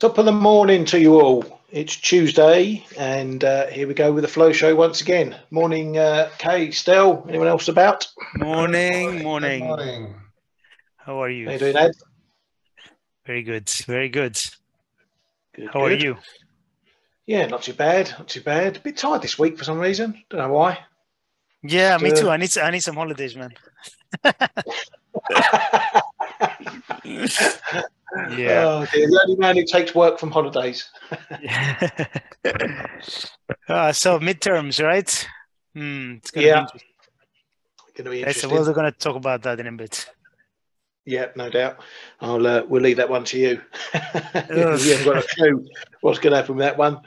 Top of the morning to you all. It's Tuesday, and here we go with the Flow Show once again. Morning, Kay, Stel, anyone else about? Morning. Morning. How are you? How you doing, Ed? Very good, very good. Good, How are you? Yeah, not too bad, not too bad. A bit tired this week for some reason. Don't know why. Yeah, me too. I need some holidays, man. Yeah. Oh dear, the only man who takes work from holidays. So midterms, right? It's gonna be interesting. Gonna be So interesting. we're gonna talk about that in a bit. Yeah, no doubt. We'll leave that one to you. We haven't got a clue what's going to happen with that one.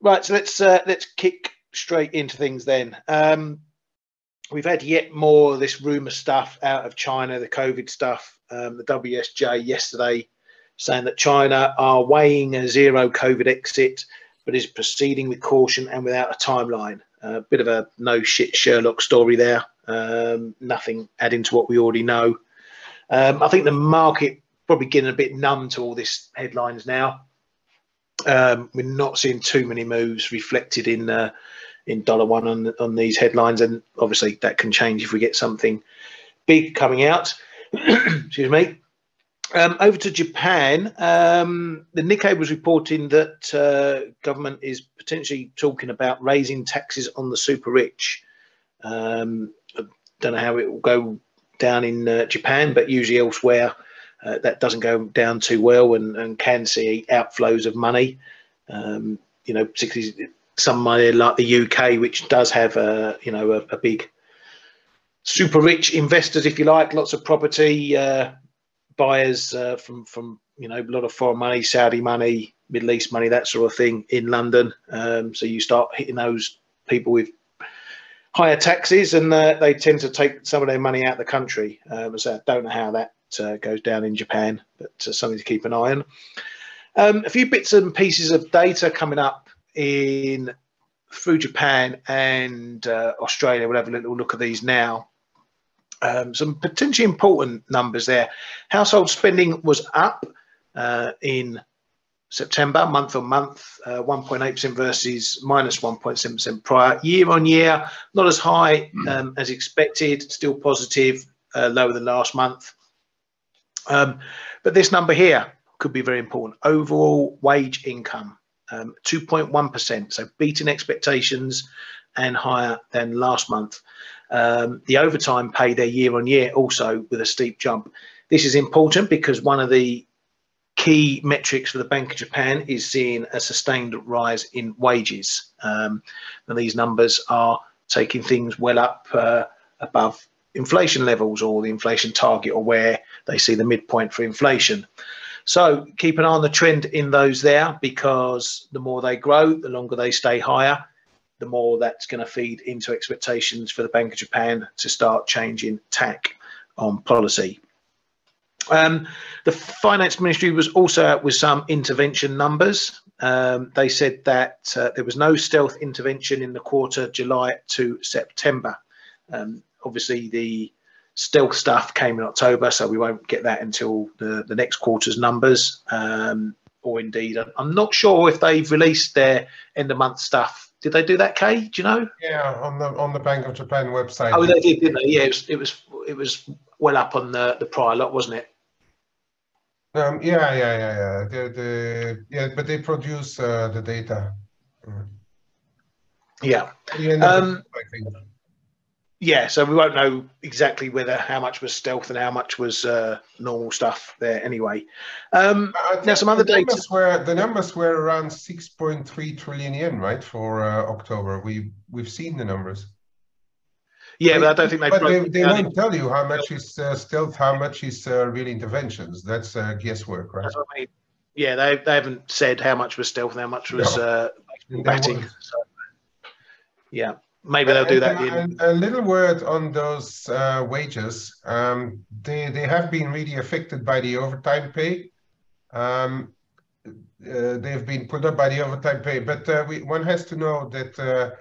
Right, so let's kick straight into things then. We've had yet more of this rumor stuff out of China, the COVID stuff. The WSJ yesterday saying that China are weighing a zero COVID exit, but is proceeding with caution and without a timeline. A bit of a no shit Sherlock story there. Nothing adding to what we already know. I think the market probably getting a bit numb to all this headlines now. We're not seeing too many moves reflected in $1 on these headlines, and obviously that can change if we get something big coming out. Excuse me. Over to Japan, the Nikkei was reporting that government is potentially talking about raising taxes on the super rich. I don't know how it will go down in Japan, but usually elsewhere that doesn't go down too well and can see outflows of money. Particularly some money like the UK, which does have a big super rich investors, if you like, lots of property buyers from a lot of foreign money, Saudi money, Middle East money, that sort of thing in London. So you start hitting those people with higher taxes, and they tend to take some of their money out of the country. So I don't know how that goes down in Japan, but something to keep an eye on. A few bits and pieces of data coming up through Japan and Australia. We'll have a little look at these now. Some potentially important numbers there. Household spending was up in September, month on month, 1.8% versus minus 1.7% prior. Year on year, not as high as expected, still positive, lower than last month. But this number here could be very important. Overall wage income, 2.1%, so beating expectations and higher than last month. The overtime pay there year on year also with a steep jump. This is important because one of the key metrics for the Bank of Japan is seeing a sustained rise in wages. And these numbers are taking things well up above inflation levels or the inflation target, or where they see the midpoint for inflation. So keep an eye on the trend in those there, because the more they grow, the longer they stay higher, the more that's going to feed into expectations for the Bank of Japan to start changing tack on policy. The Finance Ministry was also out with some intervention numbers. They said that there was no stealth intervention in the quarter July to September. Obviously, the stealth stuff came in October, so we won't get that until the next quarter's numbers. Or indeed, I'm not sure if they've released their end of month stuff. Did they do that, Kay? Do you know? Yeah, on the Bank of Japan website. Oh, they did, didn't they? Yeah, it was well up on the prior lot, wasn't it? Yeah. But they produce the data. Yeah. Yeah, so we won't know exactly how much was stealth and how much was normal stuff there anyway. Now some other data. The numbers were around 6.3 trillion yen, right, for October. We've seen the numbers. Yeah, but I don't think they won't tell you how much is stealth, how much is real interventions. That's guesswork, right? That's what I mean. Yeah, they haven't said how much was stealth and how much was batting. So, yeah. Maybe they'll do that. A little word on those wages. They have been really affected by the overtime pay. They've been put up by the overtime pay, but one has to know that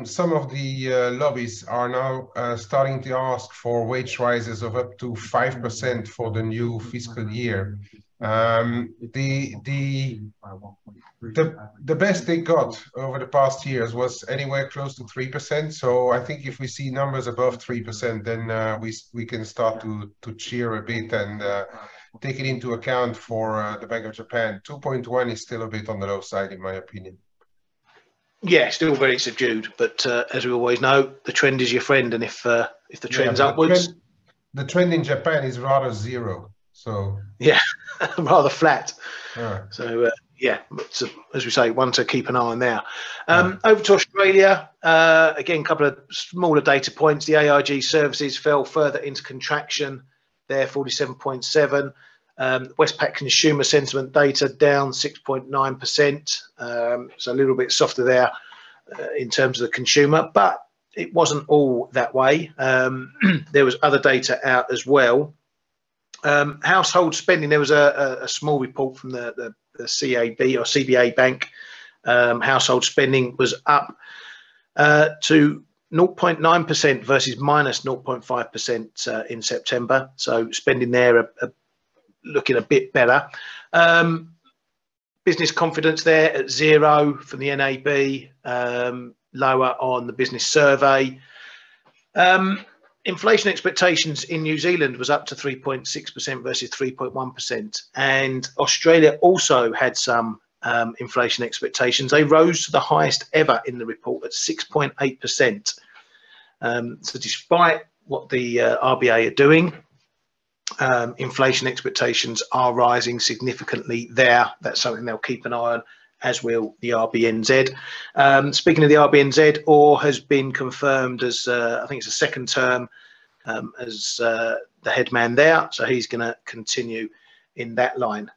some of the lobbies are now starting to ask for wage rises of up to 5% for the new fiscal year. The best they got over the past years was anywhere close to 3%. So I think if we see numbers above 3%, then we can start to cheer a bit and take it into account for the Bank of Japan. 2.1 is still a bit on the low side, in my opinion. Yeah, still very subdued, but as we always know, the trend is your friend, and if the trend's upwards, the trend in Japan is rather zero. So yeah, rather flat. Yeah. So yeah, so, as we say, one to keep an eye on there. Over to Australia, again, a couple of smaller data points. The AIG services fell further into contraction there, 47.7. Westpac consumer sentiment data down 6.9%. So a little bit softer there in terms of the consumer, but it wasn't all that way. There was other data out as well. Household spending, there was a small report from the CAB or CBA Bank. Household spending was up to 0.9% versus minus 0.5% in September. So spending there looking a bit better. Business confidence there at 0 from the NAB, lower on the business survey. Inflation expectations in New Zealand was up to 3.6% versus 3.1%. And Australia also had some inflation expectations. They rose to the highest ever in the report at 6.8%. So despite what the RBA are doing, inflation expectations are rising significantly there. That's something they'll keep an eye on, as will the RBNZ. Speaking of the RBNZ, Orr has been confirmed as, I think it's a second term as the head man there. So he's going to continue in that line.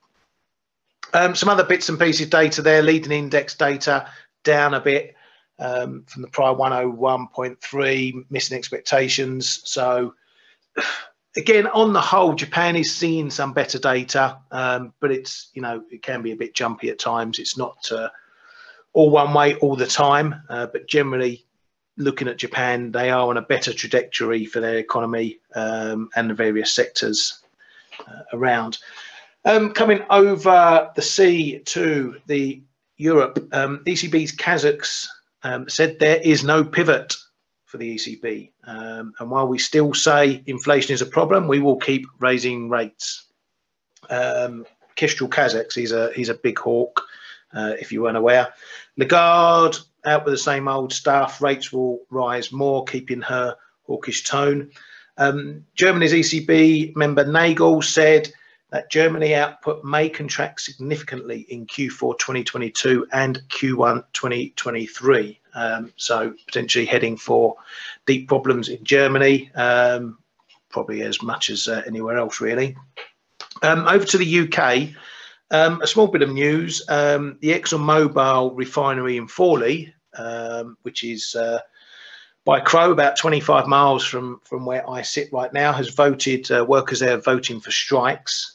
Some other bits and pieces data there, leading index data down a bit from the prior 101.3, missing expectations. So again, on the whole, Japan is seeing some better data, but it's, you know, it can be a bit jumpy at times. It's not all one way all the time, but generally looking at Japan, they are on a better trajectory for their economy and the various sectors around. Coming over the sea to the Europe, ECB's Kazakhs said there is no pivot for the ECB. And while we still say inflation is a problem, we will keep raising rates. Kestrel Kazakhs, he's a big hawk, if you weren't aware. Lagarde out with the same old stuff. Rates will rise more, keeping her hawkish tone. Germany's ECB member Nagel said that Germany output may contract significantly in Q4 2022 and Q1 2023. So potentially heading for deep problems in Germany, probably as much as anywhere else, really. Over to the UK, a small bit of news. The ExxonMobil refinery in Fawley, which is by Crow, about 25 miles from where I sit right now, has voted, workers there voting for strikes.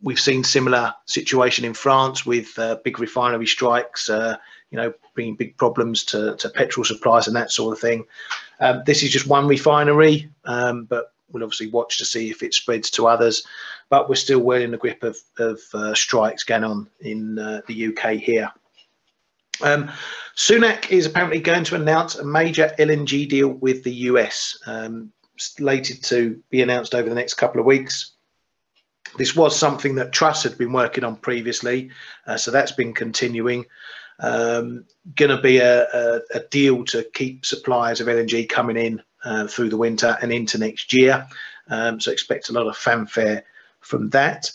We've seen similar situation in France with big refinery strikes, you know, bringing big problems to petrol supplies and that sort of thing. This is just one refinery, but we'll obviously watch to see if it spreads to others. But we're still well in the grip of strikes going on in the UK here. Sunak is apparently going to announce a major LNG deal with the US, slated to be announced over the next couple of weeks. This was something that Truss had been working on previously, so that's been continuing. Going to be a deal to keep supplies of LNG coming in through the winter and into next year. So expect a lot of fanfare from that.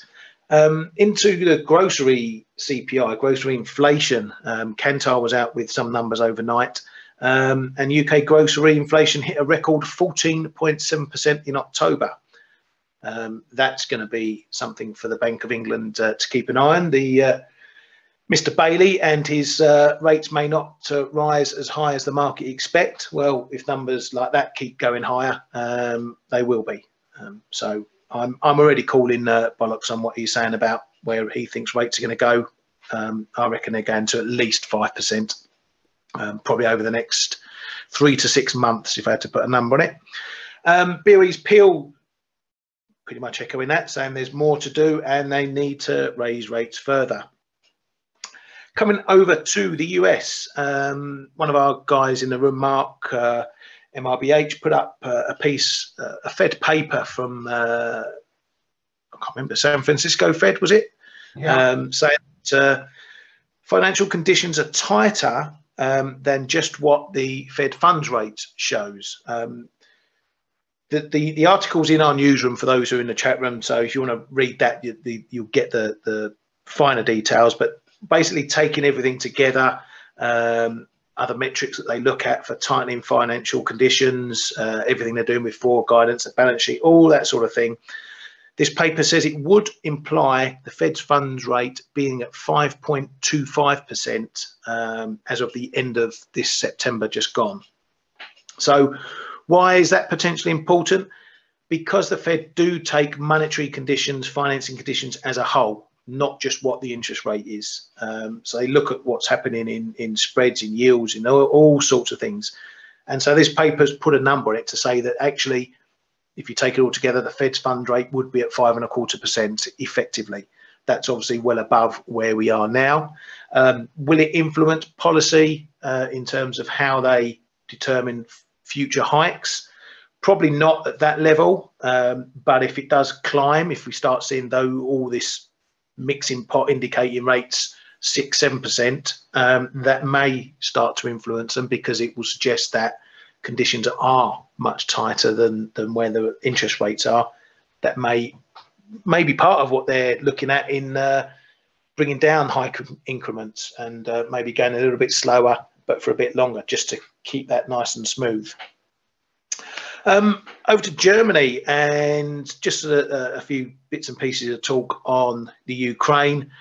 Into the grocery CPI, grocery inflation. Kantar was out with some numbers overnight, and UK grocery inflation hit a record 14.7% in October. That's going to be something for the Bank of England to keep an eye on. Mr. Bailey and his rates may not rise as high as the market expect. Well, if numbers like that keep going higher, they will be. So I'm already calling bollocks on what he's saying about where he thinks rates are going to go. I reckon they're going to at least 5%, probably over the next 3 to 6 months, if I had to put a number on it. BOE's Peel pretty much echoing that, saying there's more to do and they need to raise rates further. Coming over to the US, one of our guys in the room, Mark, MRBH, put up a piece, a Fed paper from, I can't remember, San Francisco Fed, was it? Yeah. Saying that financial conditions are tighter than just what the Fed funds rate shows. The article's in our newsroom for those who are in the chat room, so if you want to read that, you'll get the finer details. But basically taking everything together, other metrics that they look at for tightening financial conditions, everything they're doing with forward guidance, the balance sheet, all that sort of thing. This paper says it would imply the Fed's funds rate being at 5.25% as of the end of this September just gone. So why is that potentially important? Because the Fed do take monetary conditions, financing conditions as a whole, not just what the interest rate is. So they look at what's happening in spreads, in yields, in all sorts of things. And so this paper's put a number on it to say that actually, if you take it all together, the Fed's fund rate would be at 5.25% effectively. That's obviously well above where we are now. Will it influence policy in terms of how they determine future hikes? Probably not at that level, but if it does climb, if we start seeing though all this mixing pot indicating rates 6-7%, that may start to influence them, because it will suggest that conditions are much tighter than where the interest rates are. That may be part of what they're looking at in bringing down hike increments and maybe going a little bit slower, but for a bit longer, just to keep that nice and smooth. Over to Germany, and just a few bits and pieces of talk on the Ukraine.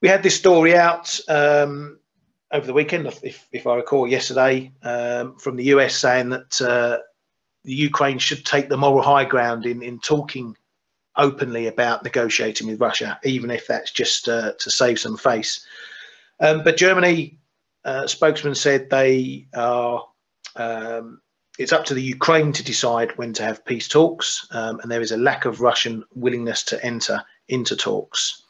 We had this story out over the weekend, if I recall, yesterday, from the US, saying that the Ukraine should take the moral high ground in talking openly about negotiating with Russia, even if that's just to save some face. But Germany spokesman said they are, it's up to the Ukraine to decide when to have peace talks, and there is a lack of Russian willingness to enter into talks.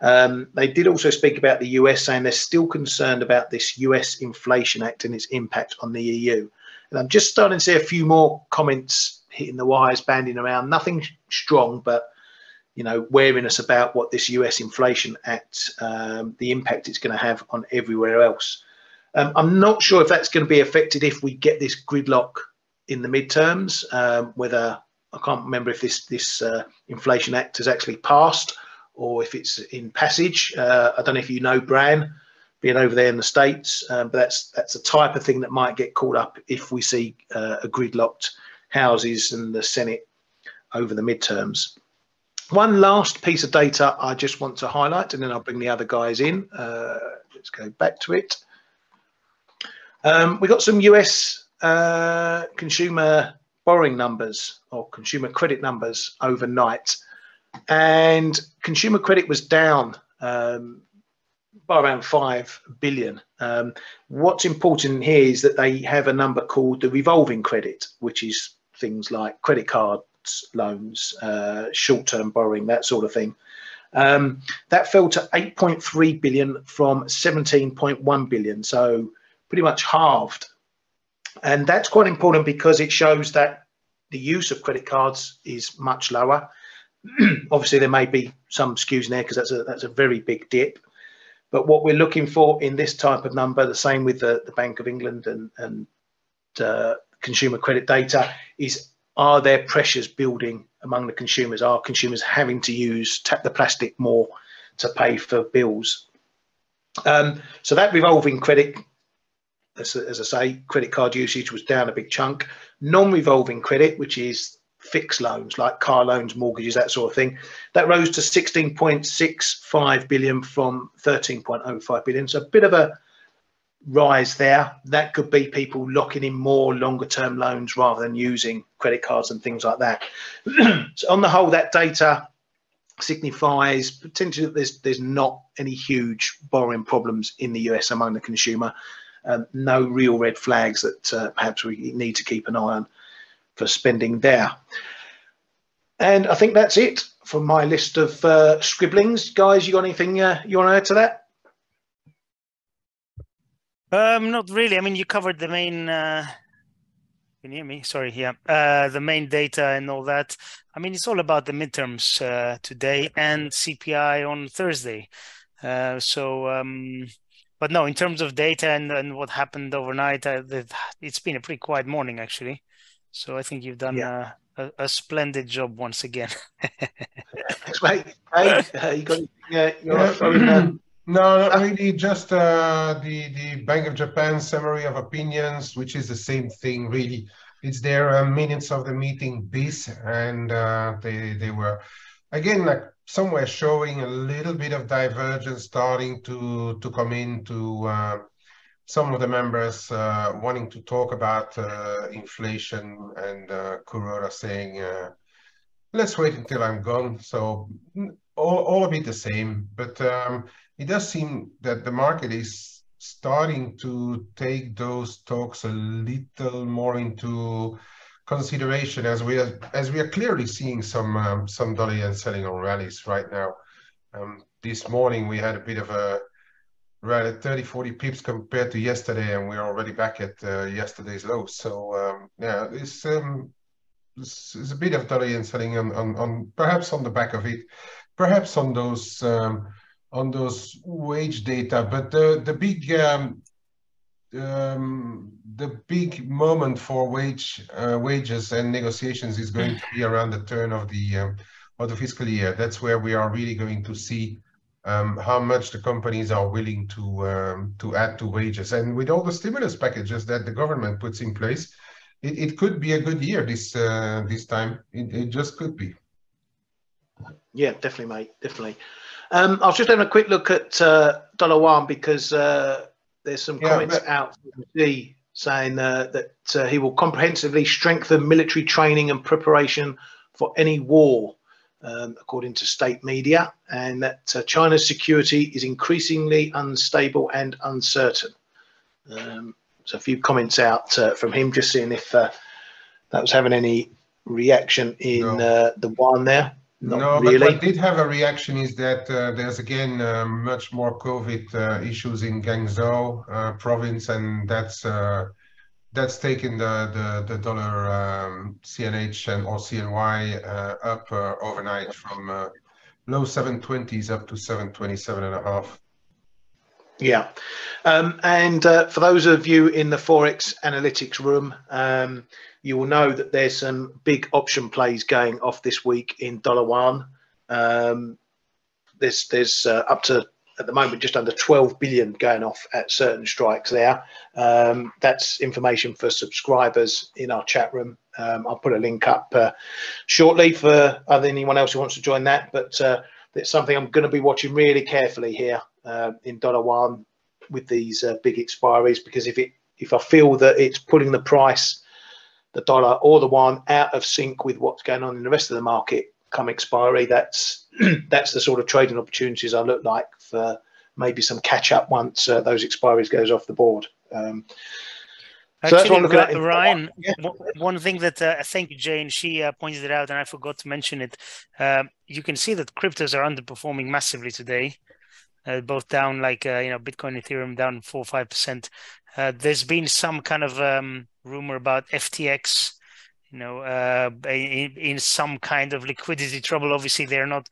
They did also speak about the US, saying they're still concerned about this US Inflation Act and its impact on the EU. And I'm just starting to see a few more comments hitting the wires, banding around. Nothing strong, but wariness about what this US Inflation Act, the impact it's going to have on everywhere else. I'm not sure if that's going to be affected if we get this gridlock in the midterms. Whether, I can't remember if this Inflation Act has actually passed, or if it's in passage. I don't know if you know, Bran, being over there in the States, but that's the type of thing that might get caught up if we see a gridlocked houses and the Senate over the midterms. One last piece of data I just want to highlight, and then I'll bring the other guys in. Let's go back to it. We got some US consumer borrowing numbers, or consumer credit numbers, overnight. And consumer credit was down by around 5 billion. What's important here is that they have a number called the revolving credit, which is things like credit cards, loans, short-term borrowing, that sort of thing. That fell to 8.3 billion from 17.1 billion, so pretty much halved. And that's quite important because it shows that the use of credit cards is much lower. Obviously, there may be some skews in there because that's a very big dip. But what we're looking for in this type of number, the same with the Bank of England and consumer credit data, is, are there pressures building among the consumers? Are consumers having to tap the plastic more to pay for bills? So that revolving credit, as I say, credit card usage was down a big chunk. Non-revolving credit, which is fixed loans like car loans, mortgages, that sort of thing, that rose to 16.65 billion from 13.05 billion. So a bit of a rise there. That could be people locking in more longer term loans rather than using credit cards and things like that. So on the whole, that data signifies potentially that there's not any huge borrowing problems in the US among the consumer. No real red flags that perhaps we need to keep an eye on for spending there. And I think that's it from my list of scribblings. Guys, you got anything you want to add to that? Not really. I mean, you covered the main. Can you hear me? Sorry. Yeah. The main data and all that. I mean, it's all about the midterms today and CPI on Thursday. But no, in terms of data and what happened overnight, it's been a pretty quiet morning actually. So I think you've done a splendid job once again. Thanks, mate. Hey, you got anything you want to throw in there? No, not really. Just the Bank of Japan summary of opinions, which is the same thing, really. It's their minutes of the meeting piece, and they were again like somewhere showing a little bit of divergence starting to come into some of the members wanting to talk about inflation, and Kuroda saying, let's wait until I'm gone. So all a bit the same, but it does seem that the market is starting to take those talks a little more into consideration, as we are clearly seeing some dollar yen selling on rallies right now. This morning we had a bit of a rally at 30-40 pips compared to yesterday, and we're already back at yesterday's low. So yeah, this is a bit of dollar yen selling on perhaps on the back of it, perhaps on those wage data. But the big moment for wages and negotiations is going to be around the turn of the fiscal year. That's where we are really going to see how much the companies are willing to add to wages. And with all the stimulus packages that the government puts in place, it could be a good year this time. It just could be. Yeah, definitely, mate. Definitely. I was just having a quick look at dollar one because there's some comments out from D saying that he will comprehensively strengthen military training and preparation for any war, according to state media, and that China's security is increasingly unstable and uncertain. So a few comments out from him, just seeing if that was having any reaction in the one there. Not really. But what did have a reaction is that there's again much more COVID issues in Guangzhou province, and that's taken the dollar CNH and or CNY up overnight from low 720s up to 727.5. Yeah, and for those of you in the ForexAnalytix room, you will know that there's some big option plays going off this week in dollar one. There's up to, at the moment, just under 12 billion going off at certain strikes there. That's information for subscribers in our chat room. I'll put a link up shortly for anyone else who wants to join that, but it's something I'm going to be watching really carefully here in dollar one with these big expiries, because if I feel that it's putting the price, the dollar or the one, out of sync with what's going on in the rest of the market come expiry, that's the sort of trading opportunities I look like for maybe some catch up once those expiries goes off the board. So actually, that's what I'm looking at. Ryan, one thing that thank you, Jane, she pointed it out and I forgot to mention it. You can see that cryptos are underperforming massively today. Both down, like Bitcoin, Ethereum down 4 or 5%. There's been some kind of rumor about FTX, in some kind of liquidity trouble. Obviously, they're not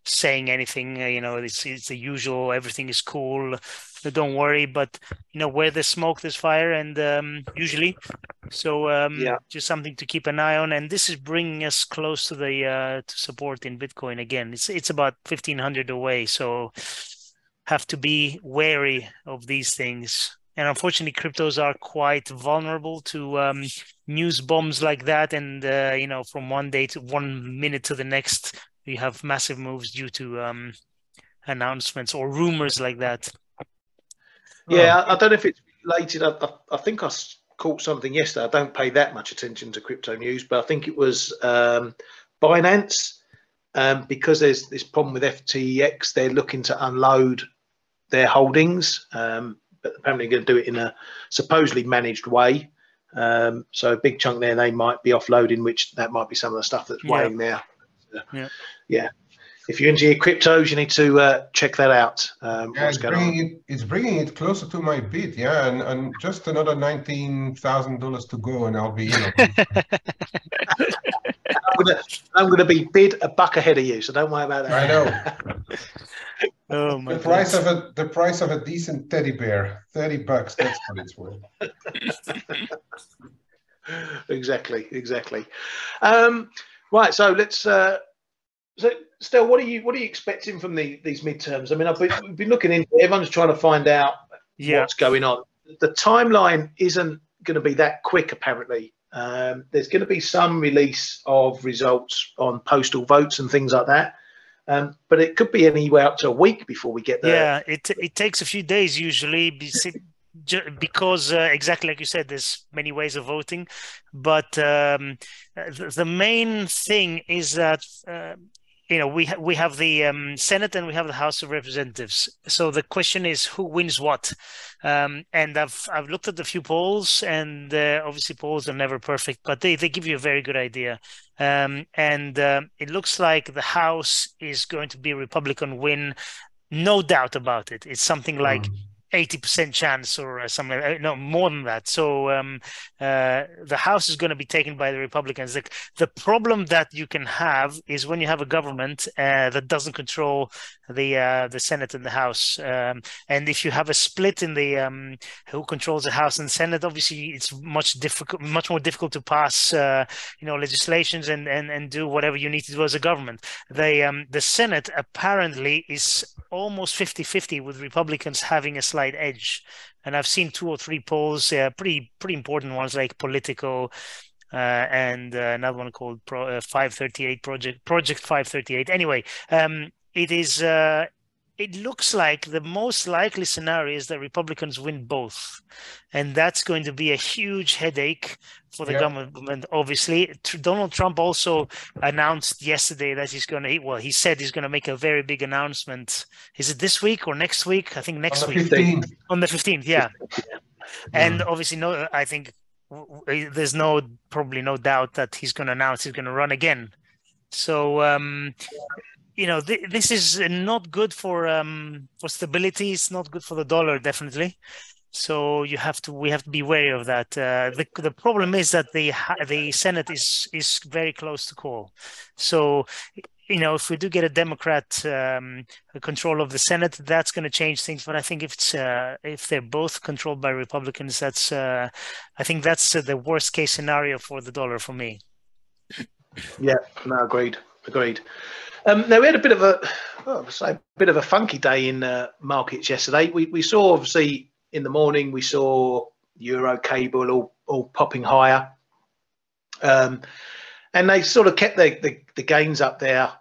saying anything. It's the usual. Everything is cool. Don't worry. But where there's smoke, there's fire, and usually. So just something to keep an eye on. And this is bringing us close to the to support in Bitcoin again. It's about 1,500 away. So have to be wary of these things. And unfortunately, cryptos are quite vulnerable to news bombs like that. And, from 1 minute to the next, we have massive moves due to announcements or rumors like that. Yeah, I don't know if it's related. I think I caught something yesterday. I don't pay that much attention to crypto news, but I think it was Binance, because there's this problem with FTX. They're looking to unload their holdings, but apparently going to do it in a supposedly managed way. So a big chunk there, they might be offloading, which that might be some of the stuff that's weighing there. Yeah. If you're into your cryptos, you need to check that out. Yeah, it's bringing it closer to my bid. Yeah, and just another $19,000 to go, and I'll be in on it. I'm gonna be bid a buck ahead of you, so don't worry about that. I know. Oh my the price of a decent teddy bear, $30. That's what it's worth. Exactly. Right, so let's. So, Stel, what are you expecting from these midterms? I mean, we've been looking into it. Everyone's trying to find out what's going on. The timeline isn't going to be that quick, apparently. There's going to be some release of results on postal votes and things like that. But it could be anywhere up to a week before we get there. Yeah, it takes a few days usually because exactly like you said, there's many ways of voting. But the main thing is that we have the Senate and we have the House of Representatives. So the question is who wins what. And I've looked at a few polls, and obviously polls are never perfect, but they give you a very good idea. And it looks like the House is going to be a Republican win, no doubt about it. It's something like 80% chance or something, no, more than that. So the House is going to be taken by the Republicans. The problem that you can have is when you have a government that doesn't control the Senate and the House. And if you have a split in the who controls the House and Senate, obviously it's much more difficult to pass legislations and do whatever you need to do as a government. The Senate apparently is almost 50-50 with Republicans having a slight edge. And I've seen 2 or 3 polls, pretty important ones like Politico and another one called 538 Project 538. Anyway, it looks like the most likely scenario is that Republicans win both. And that's going to be a huge headache for the government, obviously. Donald Trump also announced yesterday that he said he's going to make a very big announcement. Is it this week or next week? I think next week. 15th. On the 15th, yeah. And obviously, I think there's probably no doubt that he's going to announce he's going to run again. So, this is not good for stability. It's not good for the dollar, definitely. So we have to be wary of that. The problem is that the Senate is very close to call. So if we do get a Democrat control of the Senate, that's going to change things. But I think if they're both controlled by Republicans, I think that's the worst case scenario for the dollar for me. Yeah, no, agreed. Now we had a bit of a funky day in markets yesterday. We saw, obviously, in the morning we saw Euro cable all popping higher, and they sort of kept the gains up there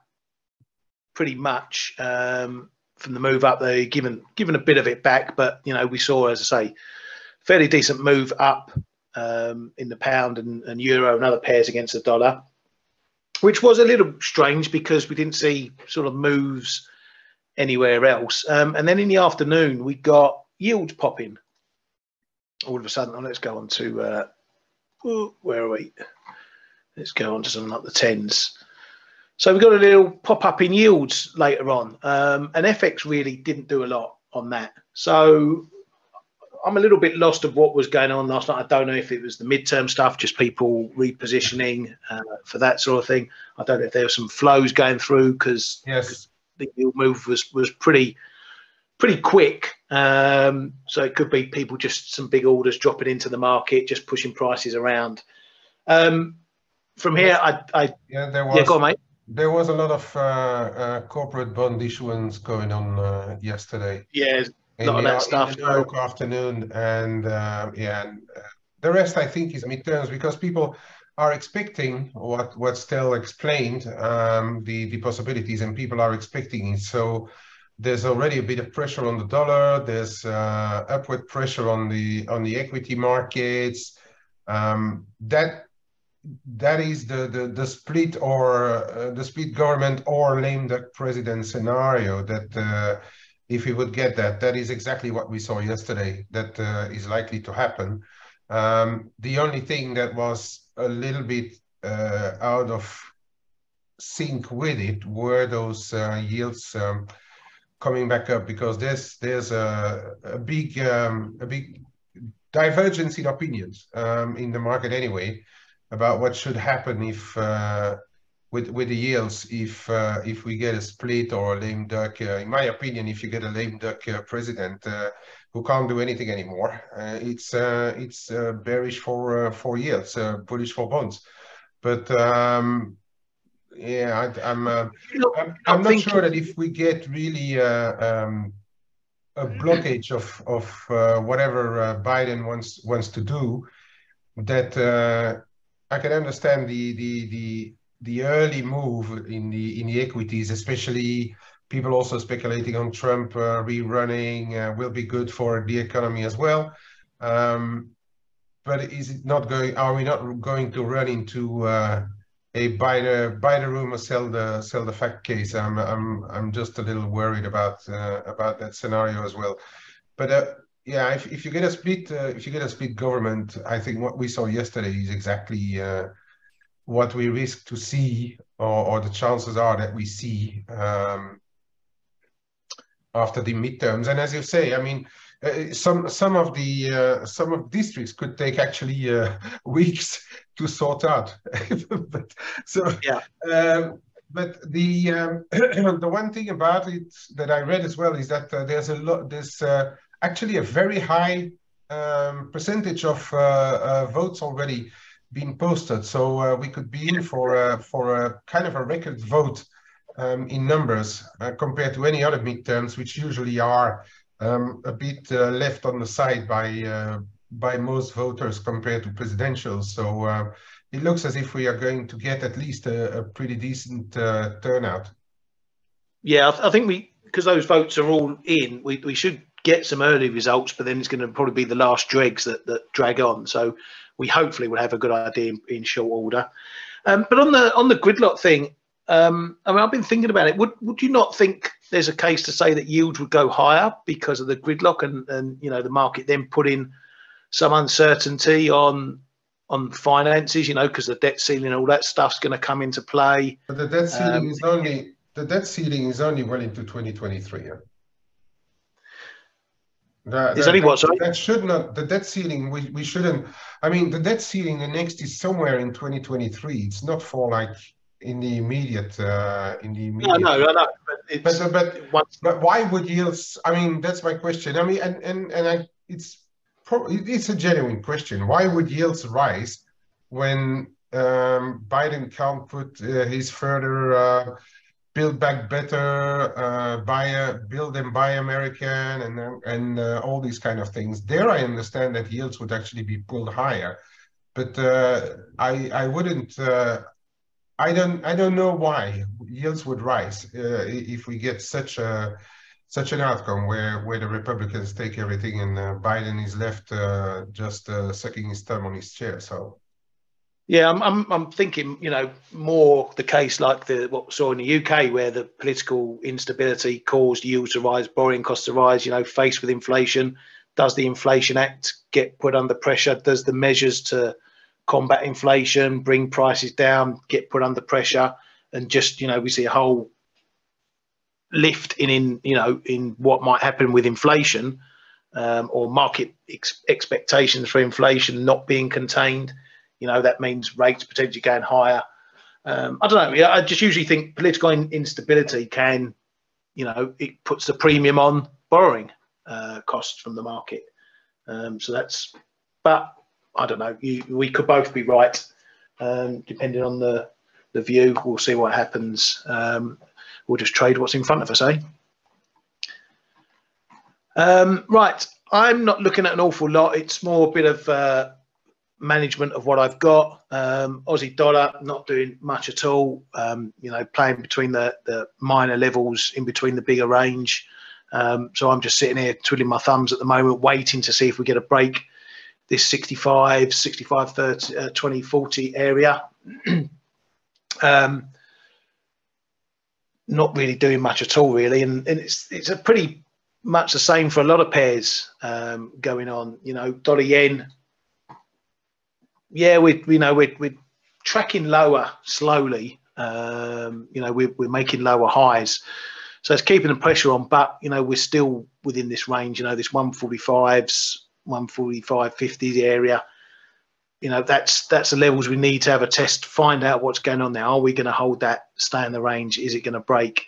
pretty much from the move up. They given a bit of it back, but we saw, as I say, fairly decent move up in the pound and euro and other pairs against the dollar, which was a little strange because we didn't see sort of moves anywhere else. And then in the afternoon, we got yields popping. All of a sudden, let's go on to, where are we? Let's go on to something like the 10s. So we got a little pop up in yields later on. And FX really didn't do a lot on that. So I'm a little bit lost of what was going on last night. I don't know if it was the midterm stuff, just people repositioning for that sort of thing. I don't know if there were some flows going through because the yield move was pretty quick. So it could be people just some big orders dropping into the market, just pushing prices around. From here, go on, mate. There was a lot of corporate bond issuance going on yesterday. Yeah. A lot of that stuff. In the New York afternoon, and the rest I think is midterms because people are expecting what Stel explained, the possibilities, and people are expecting it. So there's already a bit of pressure on the dollar. There's upward pressure on the equity markets. That is the split or the split government or lame duck president scenario that. If we would get that is exactly what we saw yesterday. That is likely to happen. The only thing that was a little bit out of sync with it were those yields coming back up, because there's a big divergence in opinions in the market anyway about what should happen if with the yields if we get a split or a lame duck. In my opinion, if you get a lame duck president who can't do anything anymore, it's bearish for yields, bullish for bonds. But yeah, I'm not sure that if we get really a blockage of whatever Biden wants to do, that I can understand the early move in the equities, especially people also speculating on Trump rerunning will be good for the economy as well. But is it not going? Are we not going to run into a buy the rumor, sell the fact case? I'm just a little worried about that scenario as well. But yeah, if you get a split government, I think what we saw yesterday is exactly what we risk to see, or the chances are that we see after the midterms. And as you say, I mean, some of districts could take actually weeks to sort out. But so yeah. But the the one thing about it that I read as well is that there's actually a very high percentage of votes already been posted. So we could be in for a kind of a record vote in numbers compared to any other midterms, which usually are a bit left on the side by most voters compared to presidential. So it looks as if we are going to get at least a pretty decent turnout. Yeah, I think because those votes are all in, we should get some early results, but then it's going to probably be the last dregs that drag on. So we hopefully will have a good idea in short order. But on the gridlock thing, I mean, I've been thinking about it. Would you not think there's a case to say that yields would go higher because of the gridlock and you know, the market then put in some uncertainty on finances, you know, because the debt ceiling and all that stuff's going to come into play. But the debt ceiling is only well into 2023. Yeah? That should not, the debt ceiling, we shouldn't, I mean, the debt ceiling, the next is somewhere in 2023. It's not for like in the immediate. No. But why would yields? I mean, that's my question. I mean, and it's a genuine question. Why would yields rise when Biden can't put his further build back better, build and buy American, and all these kind of things? There, I understand that yields would actually be pulled higher, but I wouldn't. I don't know why yields would rise if we get such an outcome where the Republicans take everything and Biden is left just sucking his thumb on his chair. So. Yeah, I'm thinking, you know, more the case like what we saw in the UK, where the political instability caused yields to rise, borrowing costs to rise. You know, faced with inflation, does the Inflation Act get put under pressure? Does the measures to combat inflation, bring prices down, get put under pressure? And just, you know, we see a whole lift in what might happen with inflation, or market expectations for inflation not being contained. You know, that means rates potentially going higher. I don't know. I just usually think political instability can, you know, it puts the premium on borrowing costs from the market. So that's, but I don't know. We could both be right, depending on the view. We'll see what happens. We'll just trade what's in front of us, eh? Right. I'm not looking at an awful lot. It's more a bit of management of what I've got. Aussie dollar not doing much at all. You know, playing between the minor levels, in between the bigger range. So I'm just sitting here twiddling my thumbs at the moment, waiting to see if we get a break this 65, 30, 20, 40 area. Not really doing much at all, really, and it's a pretty much the same for a lot of pairs going on. You know, dollar yen Yeah, we're tracking lower slowly. We're making lower highs, so it's keeping the pressure on. But we're still within this range. This 145s, 145.50 area. That's the levels we need to have a test, find out what's going on there. Are we going to hold that, stay in the range? Is it going to break?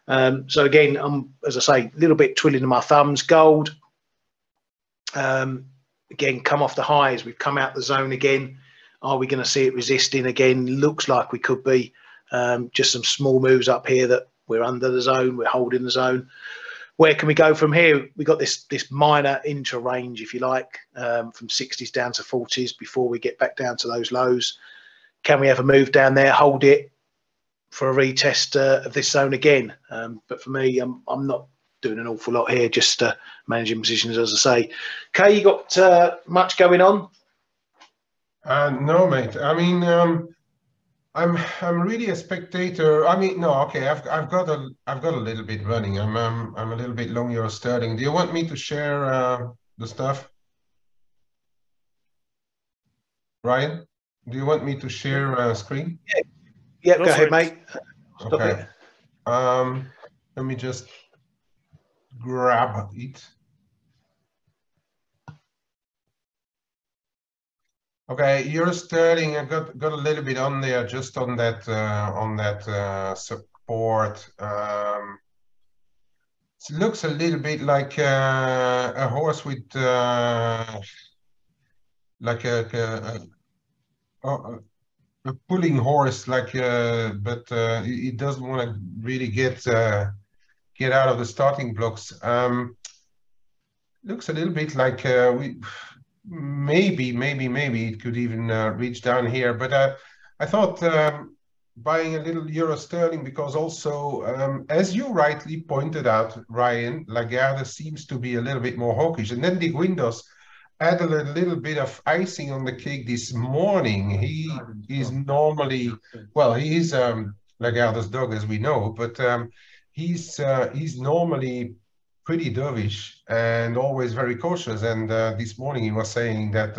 So again, I'm, as I say, a little bit twiddling my thumbs. Gold, again, come off the highs. We've come out the zone again. Are we going to see it resisting again? Looks like we could be. Just some small moves up here that we're under the zone. We're holding the zone. Where can we go from here? We got this minor intra range, if you like, from 60s down to 40s before we get back down to those lows. Can we have a move down there, hold it for a retest of this zone again? But for me, I'm not doing an awful lot here, just managing positions, as I say. Kay, you got much going on? No, mate. I mean, I'm really a spectator. I mean, no, okay. I've got a little bit running. I'm a little bit long euro sterling. Do you want me to share the stuff, Ryan? Do you want me to share screen? Yeah, go ahead, mate. Stop okay. it. Let me just grab it. Okay, euro sterling. I got a little bit on there, just on that support. It looks a little bit like a horse with like a pulling horse, like but it doesn't want to really get out of the starting blocks. Looks a little bit like maybe it could even reach down here, but I thought buying a little euro sterling, because also as you rightly pointed out, Ryan, Lagarde seems to be a little bit more hawkish, and then the Guindos added a little bit of icing on the cake this morning. He is normally, well, he is Lagarde's dog, as we know, but he's normally pretty dovish and always very cautious. And this morning he was saying that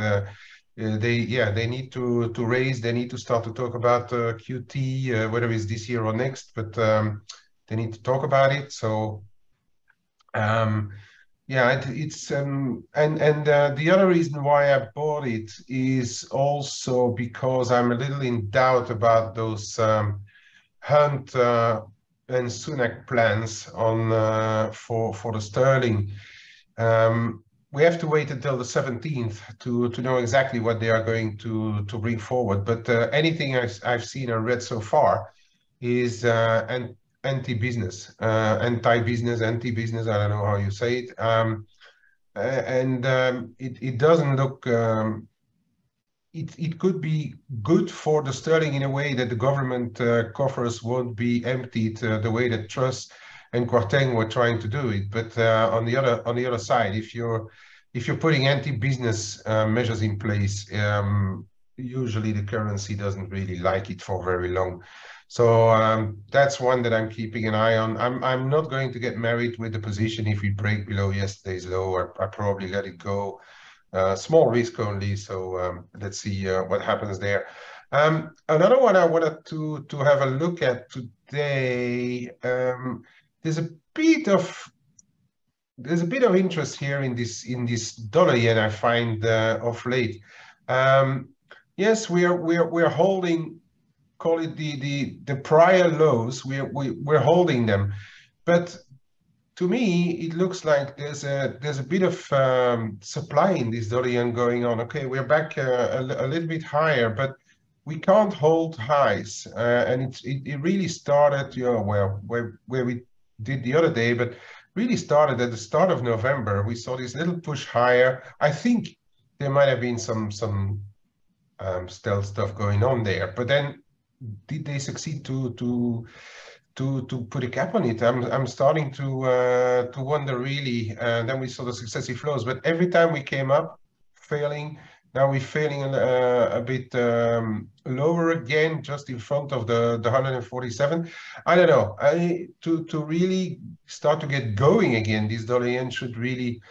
they need to raise. They need to start to talk about QT, whether it's this year or next, but they need to talk about it. So yeah, it's and the other reason why I bought it is also because I'm a little in doubt about those Hunt and Sunak plans on for the sterling. We have to wait until the 17th to know exactly what they are going to bring forward. But anything I've seen and read so far is anti-business, anti-business. I don't know how you say it. It doesn't look. It could be good for the sterling in a way that the government coffers won't be emptied the way that Truss and Kwarteng were trying to do it. But on the other side, if you're putting anti-business measures in place, usually the currency doesn't really like it for very long. So that's one that I'm keeping an eye on. I'm not going to get married with the position if we break below yesterday's low. I probably let it go. Small risk only, so let's see what happens there. Another one I wanted to have a look at today. There's a bit of interest here in this dollar yen, I find of late. Yes, we're holding, call it the prior lows. We're holding them, but to me, it looks like there's a bit of supply in this dollar yen going on. Okay, we're back a little bit higher, but we can't hold highs, and it really started, well, where we did the other day, but really started at the start of November. We saw this little push higher. I think there might have been some stealth stuff going on there, but then did they succeed to put a cap on it? I'm starting to wonder really. Then we saw the successive flows, but every time we came up, failing. Now we're failing a bit lower again, just in front of the 147. I don't know. To really start to get going again, this dollar yen should really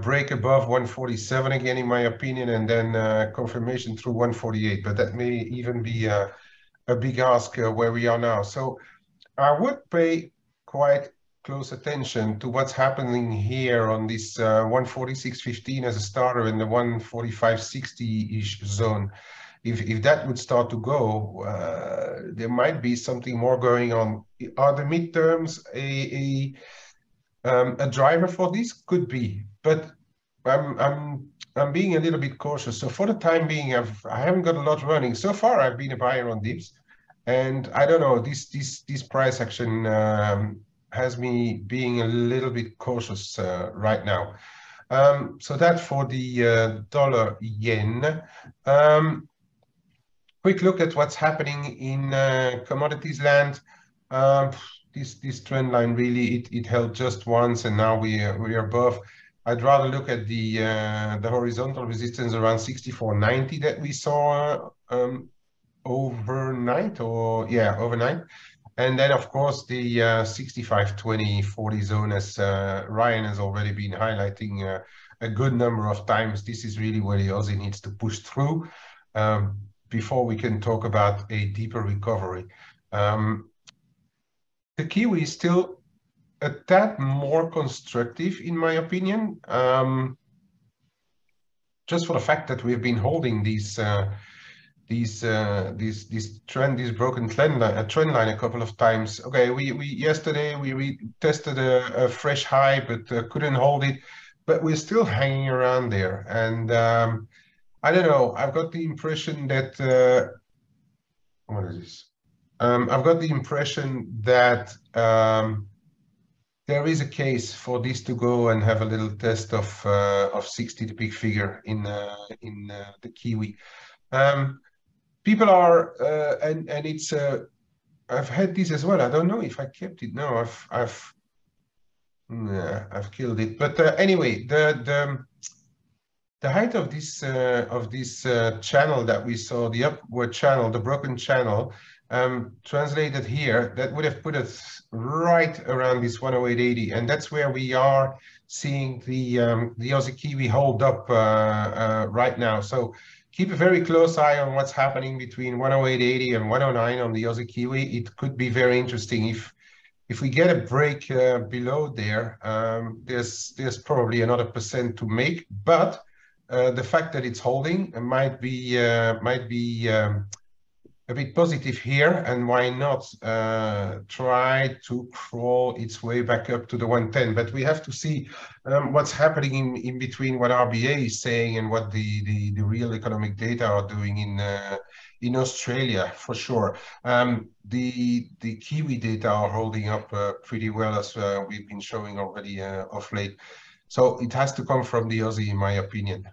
break above 147 again, in my opinion, and then confirmation through 148. But that may even be a big ask where we are now. So I would pay quite close attention to what's happening here on this 146.15 as a starter in the 145.60-ish zone. If that would start to go, there might be something more going on. Are the midterms a driver for this? Could be, but I'm being a little bit cautious. So for the time being, I haven't got a lot running. So far, I've been a buyer on dips, and I don't know, this price action has me being a little bit cautious right now. So that for the dollar yen. Quick look at what's happening in commodities land. This trend line really it held just once, and now we are above. I'd rather look at the horizontal resistance around 64.90 that we saw overnight, overnight. And then, of course, the 65.20-40 zone, as Ryan has already been highlighting a good number of times. This is really where the Aussie needs to push through before we can talk about a deeper recovery. The Kiwi is still a tad more constructive, in my opinion, just for the fact that we've been holding this broken trend line a couple of times. Okay, yesterday we tested a fresh high, but couldn't hold it. But we're still hanging around there, and I don't know. I've got the impression that what is this? I've got the impression that there is a case for this to go and have a little test of 60, the big figure in the Kiwi. People are and it's I've had this as well. I don't know if I kept it. No, I've killed it. But anyway, the height of this channel that we saw, the upward channel, the broken channel, translated here, that would have put us right around this 108.80, and that's where we are seeing the Aussie Kiwi hold up right now. So keep a very close eye on what's happening between 108.80 and 109 on the Aussie Kiwi. It could be very interesting. If we get a break below there, there's probably another % to make, but the fact that it's holding might be a bit positive here, and why not try to crawl its way back up to the 110. But we have to see what's happening in between what RBA is saying and what the real economic data are doing in Australia, for sure. The Kiwi data are holding up pretty well, as we've been showing already of late. So it has to come from the Aussie, in my opinion,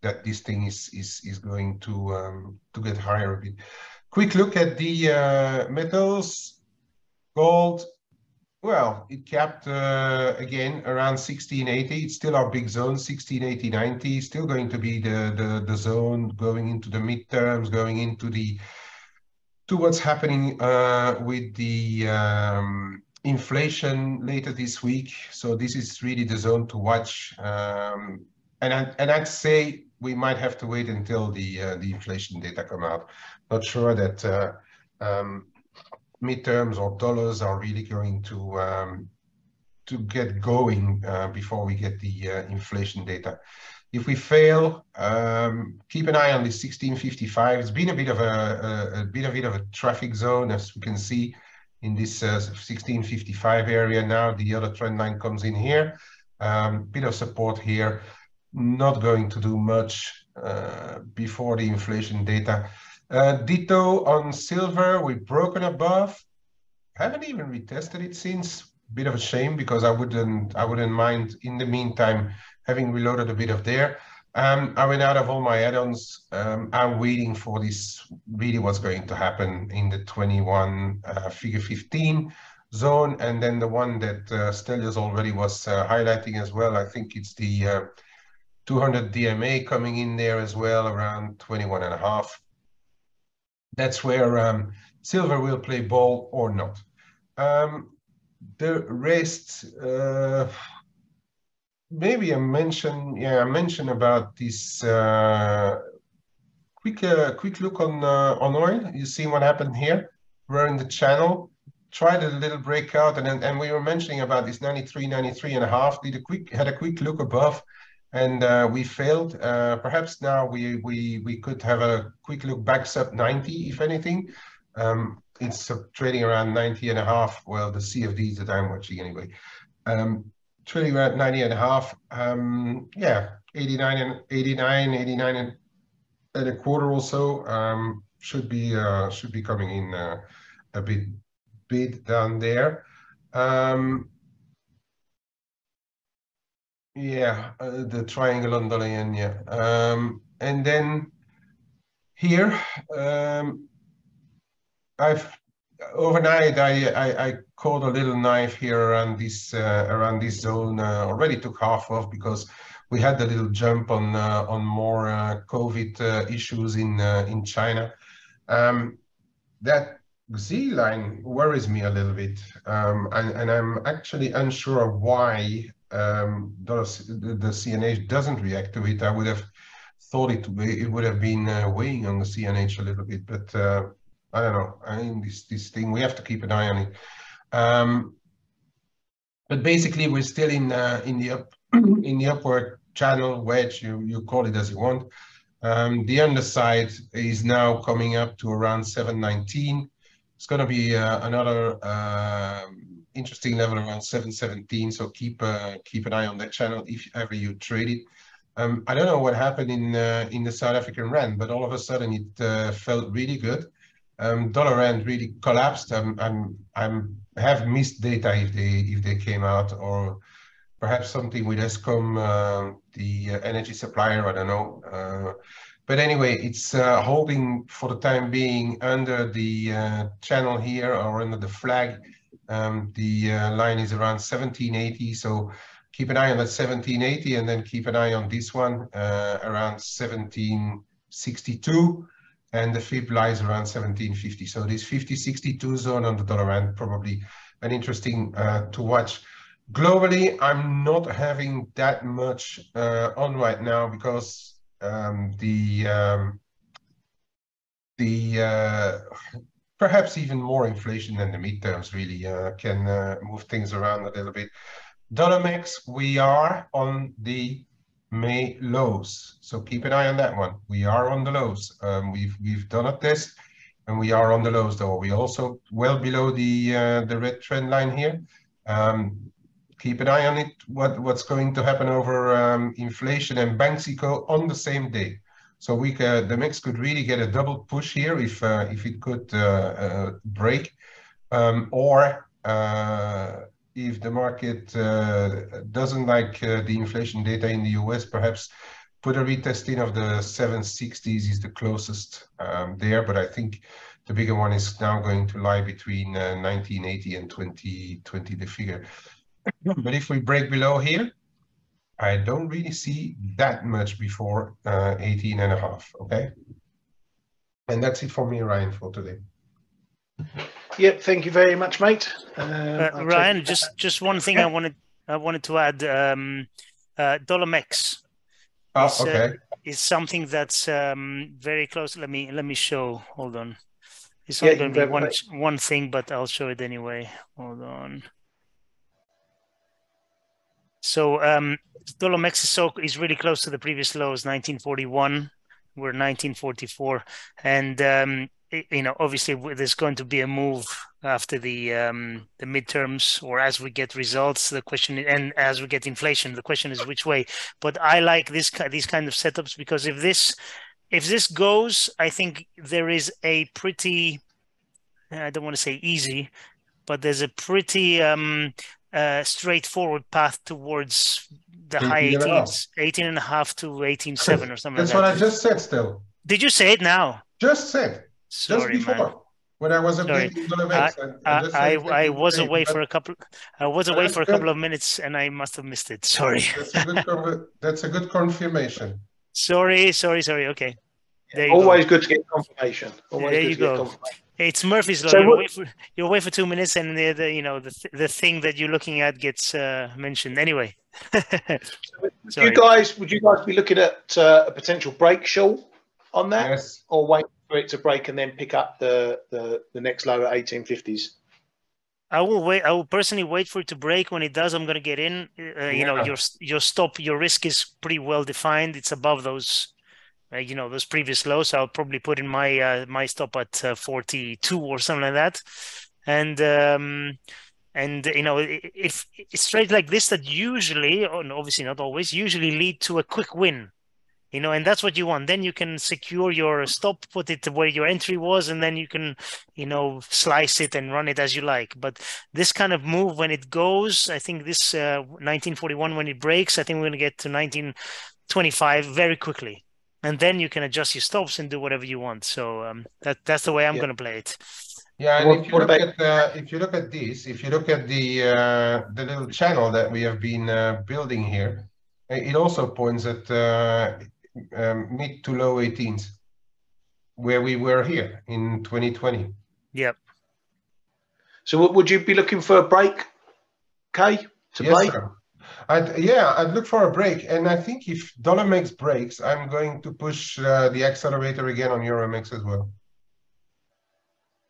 that this thing is going to get higher a bit. Quick look at the metals. Gold, well, it capped again around 1680. It's still our big zone, 1680.90. Still going to be the zone going into the midterms, going into what's happening with the inflation later this week. So this is really the zone to watch. And I'd say we might have to wait until the inflation data come out. Not sure that midterms or dollars are really going to get going before we get the inflation data. If we fail, keep an eye on the 1655. It's been a bit of a traffic zone, as we can see in this 1655 area. Now the other trend line comes in here. Bit of support here. Not going to do much before the inflation data. Ditto on silver, we've broken above. Haven't even retested it since. Bit of a shame, because I wouldn't mind in the meantime having reloaded a bit of there. I went out of all my add-ons. I'm waiting for this, really what's going to happen in the 21 figure 15 zone, and then the one that Stelios already was highlighting as well. I think it's the 200 DMA coming in there as well, around 21.5. That's where silver will play ball or not. The rest, maybe I mentioned about this quick look on oil. You see what happened here? We're in the channel, tried a little breakout, and we were mentioning about this 93 and a half. Had a quick look above, and we failed. Perhaps now we could have a quick look back sub 90, if anything. It's trading around 90 and a half. Well, the CFDs that I'm watching anyway. Trading around 90 and a half. Yeah, 89 and a quarter or so should be coming in a bit down there. Yeah, the triangle on dollar yen, yeah. And then here, overnight I caught a little knife here around this zone. Already took half off because we had the little jump on more COVID issues in China. That Z line worries me a little bit, and I'm actually unsure why the CNH doesn't react to it. I would have thought it would have been weighing on the CNH a little bit, but I don't know. I mean, this thing, we have to keep an eye on it. But basically, we're still in the upward channel wedge. You call it as you want. The underside is now coming up to around 719. It's going to be another interesting level around 717. So keep an eye on that channel if ever you trade it. I don't know what happened in the South African rand, but all of a sudden it felt really good. Dollar rand really collapsed. I have missed data if they came out, or perhaps something with Eskom, the energy supplier. I don't know. But anyway, it's holding for the time being under the channel here, or under the flag. The line is around 1780. So keep an eye on that 1780, and then keep an eye on this one around 1762. And the fib lies around 1750. So this 50-62 zone on the dollar rand, probably an interesting to watch. Globally, I'm not having that much on right now because perhaps even more inflation than the midterms really can move things around a little bit. Dollar mix, we are on the May lows, so keep an eye on that one. We are on the lows. We've done a test, and we are on the lows. Though we also well below the red trend line here. Keep an eye on it. What's going to happen over inflation and Banxico on the same day? So the mix could really get a double push here if it could break, or if the market doesn't like the inflation data in the US, perhaps put a retest in of the 760s is the closest there. But I think the bigger one is now going to lie between 1980 and 2020, the figure. But if we break below here, I don't really see that much before 18 and a half, okay? And that's it for me, Ryan, for today. Yep, thank you very much, mate. Ryan, just one thing I wanted to add. Dollar MEX is something that's very close. Let me show. Hold on. It's only going to be one thing, but I'll show it anyway. Hold on. So dollar MEX is really close to the previous lows, 1941. We're 1944, and you know, obviously there's going to be a move after the midterms, or as we get results. The question, and as we get inflation, the question is which way. But I like these kind of setups, because if this goes, I think there is a pretty, I don't want to say easy, but there's a pretty straightforward path towards the high 18s, 18.5 to 18.7 or something. That's what I just said. Still, did you say it now? Just said. Sorry, just before, man. When I was updating dollar MEX, I was away for a couple. I was away for a couple of minutes, and I must have missed it. Sorry. That's a good confirmation. Sorry. Okay. Always good to get confirmation. Always there you go. It's Murphy's Law. So You're away for 2 minutes, and the thing that you're looking at gets mentioned anyway. would you guys be looking at a potential break short on that, Yes. or wait for it to break and then pick up the next low at 1850s? I will wait. I will personally wait for it to break. When it does, I'm going to get in. Your stop, your risk is pretty well defined. It's above those, those previous lows. So I'll probably put in my stop at 42 or something like that. And if it's trades like this that usually, obviously not always, usually lead to a quick win. And that's what you want. Then you can secure your stop, put it where your entry was, and then you can, slice it and run it as you like. But this kind of move, when it goes, I think this 1941, when it breaks, I think we're going to get to 1925 very quickly. And then you can adjust your stops and do whatever you want. So that's the way I'm going to play it. Yeah, and if you look at this, if you look at the little channel that we have been building here, it also points at mid to low 18s, where we were here in 2020. Yep. So would you be looking for a break, Kay, to play? Sir. I'd look for a break. And I think if dollar makes breaks, I'm going to push the accelerator again on Euromex as well.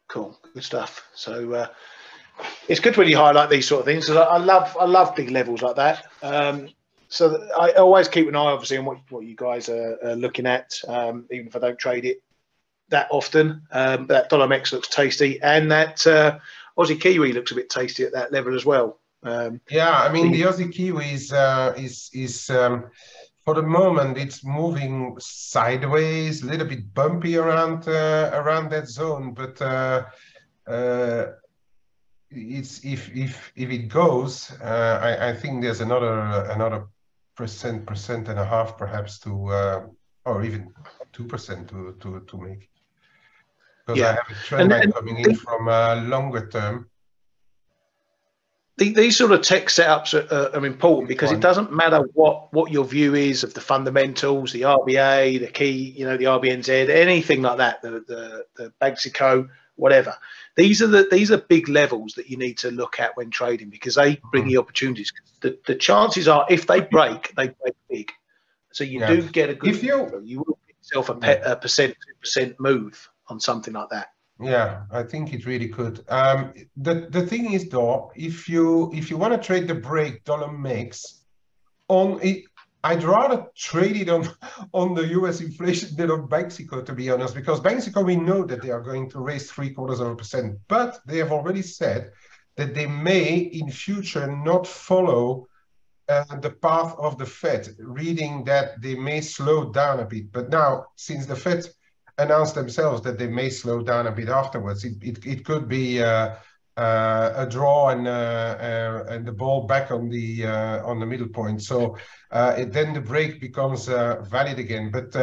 Cool, good stuff. So it's good when you highlight these sort of things. I love big levels like that. So I always keep an eye, obviously, on what you guys are looking at, even if I don't trade it that often. But that dollar MEX looks tasty, and that Aussie Kiwi looks a bit tasty at that level as well. Yeah, I mean, the Aussie Kiwi is for the moment, it's moving sideways, a little bit bumpy around that zone, but it's if it goes, I think there's another percent and a half perhaps to or even 2% to make, because I have a trend line coming in from longer term. These sort of tech setups are important, because it doesn't matter what your view is of the fundamentals, the RBA, the key, the RBNZ, anything like that, the Mexico, whatever. These are big levels that you need to look at when trading, because they bring you opportunities. The chances are, if they break big. So you do get a good. You will get yourself a percent, 2% move on something like that. Yeah, I think it really could. The thing is, though, if you want to trade the break dollar makes on it, I'd rather trade it on the US inflation than on Mexico, to be honest, because Mexico, we know that they are going to raise 0.75%, but they have already said that they may in future not follow the path of the Fed, reading that they may slow down a bit. But now, since the Fed announced themselves that they may slow down a bit afterwards, it could be a draw and the ball back on the middle point. So then the break becomes valid again. But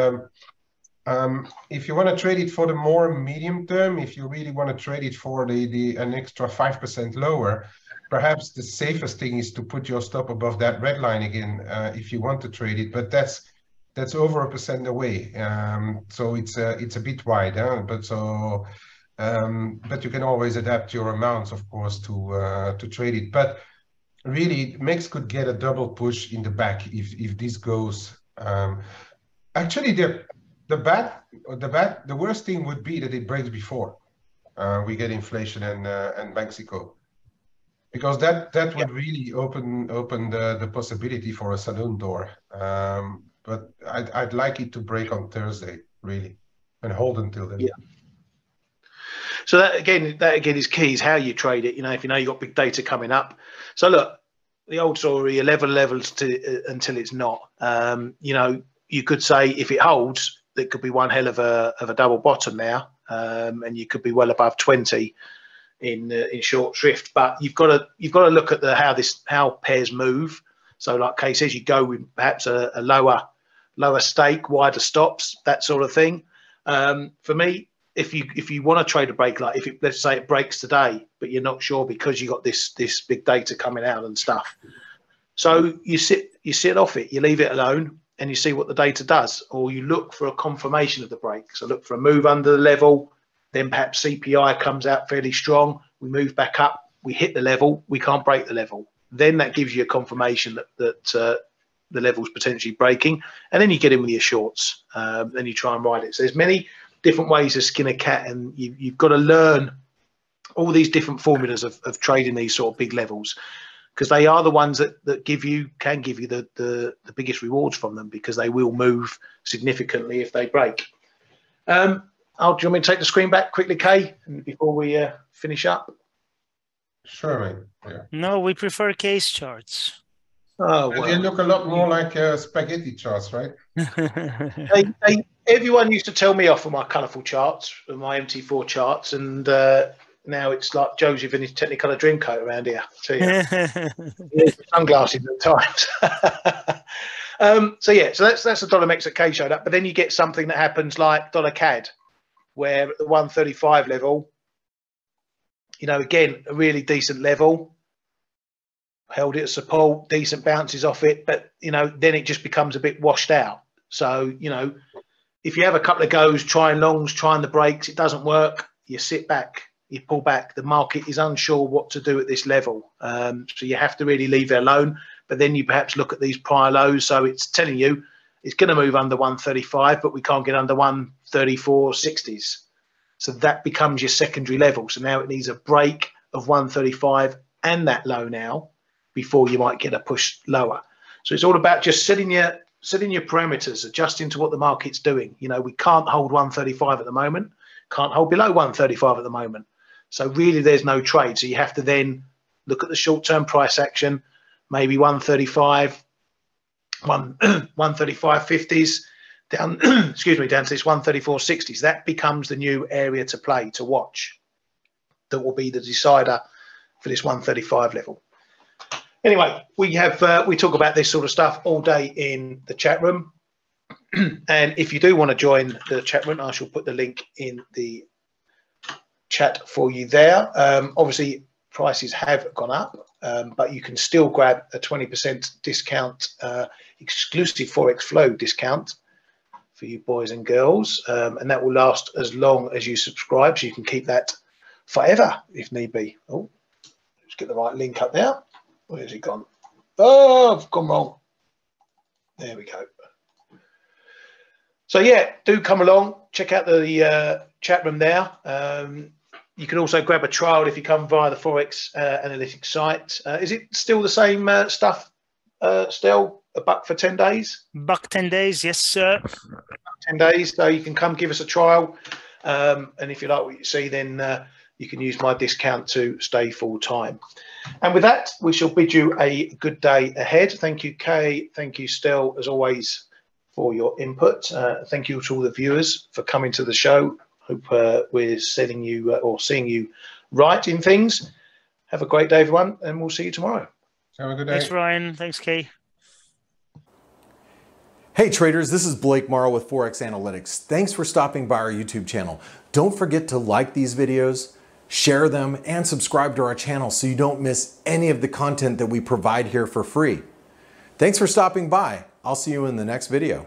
if you want to trade it for the more medium term, if you really want to trade it for an extra 5% lower, perhaps the safest thing is to put your stop above that red line again if you want to trade it. But that's over 1% away, so it's a bit wide, but you can always adapt your amounts, of course, to trade it. But really, MEX could get a double push in the back if this goes. Actually, the worst thing would be that it breaks before we get inflation and Mexico, because that would really open the possibility for a saloon door. But I'd like it to break on Thursday, really, and hold until then. Yeah. So that again is key, is how you trade it. If you know you've got big data coming up. So look, the old story, a levels until it's not. You could say if it holds, it could be one hell of a double bottom now, and you could be well above 20 in short shrift. But you've got to look at how pairs move. So like Kay says, you go with perhaps a lower stake, wider stops, that sort of thing. For me, if you want to trade a break, like let's say it breaks today, but you're not sure because you got this big data coming out and stuff. So you sit off it, you leave it alone, and you see what the data does, or you look for a confirmation of the break. So look for a move under the level, then perhaps CPI comes out fairly strong, we move back up, we hit the level, we can't break the level. Then that gives you a confirmation that the level's potentially breaking, and then you get in with your shorts. Then you try and ride it. So there's many different ways to skin a cat, and you've got to learn all these different formulas of trading these sort of big levels, because they are the ones that can give you the biggest rewards from them, because they will move significantly if they break. Do you want me to take the screen back quickly, Kay, before we finish up? Sure, mate. Yeah. No, we prefer case charts. Oh, well, well. they look a lot more like spaghetti charts, right? Everyone used to tell me off for my colourful charts, my MT4 charts, and now it's like Joseph in his Technicolor Dreamcoat around here. So yeah, sunglasses at times. So yeah, so that's the dollar mex that Kay showed up. But then you get something that happens like dollar CAD, where at the 135 level, you know, again, a really decent level, held it as support, decent bounces off it, but you know, then it just becomes a bit washed out. So you know, if you have a couple of goes, trying longs, trying the breaks, it doesn't work, you sit back, you pull back. The market is unsure what to do at this level, so you have to really leave it alone. But then you perhaps look at these prior lows, so it's telling you it's going to move under 135, but we can't get under 134.60s. So that becomes your secondary level. So now it needs a break of 135 and that low now before you might get a push lower. So it's all about just setting your parameters, adjusting to what the market's doing. You know, we can't hold 135 at the moment, can't hold below 135 at the moment. So really there's no trade. So you have to then look at the short-term price action, maybe 135, 135.50s down, excuse me, down to this 134.60s. That becomes the new area to play, to watch. That will be the decider for this 135 level. Anyway, we talk about this sort of stuff all day in the chat room. And if you do want to join the chat room, I shall put the link in the chat for you there. Obviously, prices have gone up, but you can still grab a 20% discount, exclusive Forex Flow discount for you boys and girls, and that will last as long as you subscribe, so you can keep that forever if need be. Oh, let's get the right link up there. Where's it gone? Oh, I've gone wrong. There we go. So yeah, do come along, check out the chat room there. You can also grab a trial if you come via the ForexAnalytix site. Is it still the same stuff, still? $1 for 10 days? $1 10 days, yes, sir. 10 days, so you can come give us a trial. And if you like what you see, then you can use my discount to stay full time. And with that, we shall bid you a good day ahead. Thank you, Kay. Thank you, Stel, as always, for your input. Thank you to all the viewers for coming to the show. Hope we're setting you or seeing you right in things. Have a great day, everyone, and we'll see you tomorrow. Have a good day. Thanks, Ryan. Thanks, Kay. Hey traders, this is Blake Morrow with ForexAnalytix. Thanks for stopping by our YouTube channel. Don't forget to like these videos, share them, and subscribe to our channel so you don't miss any of the content that we provide here for free. Thanks for stopping by. I'll see you in the next video.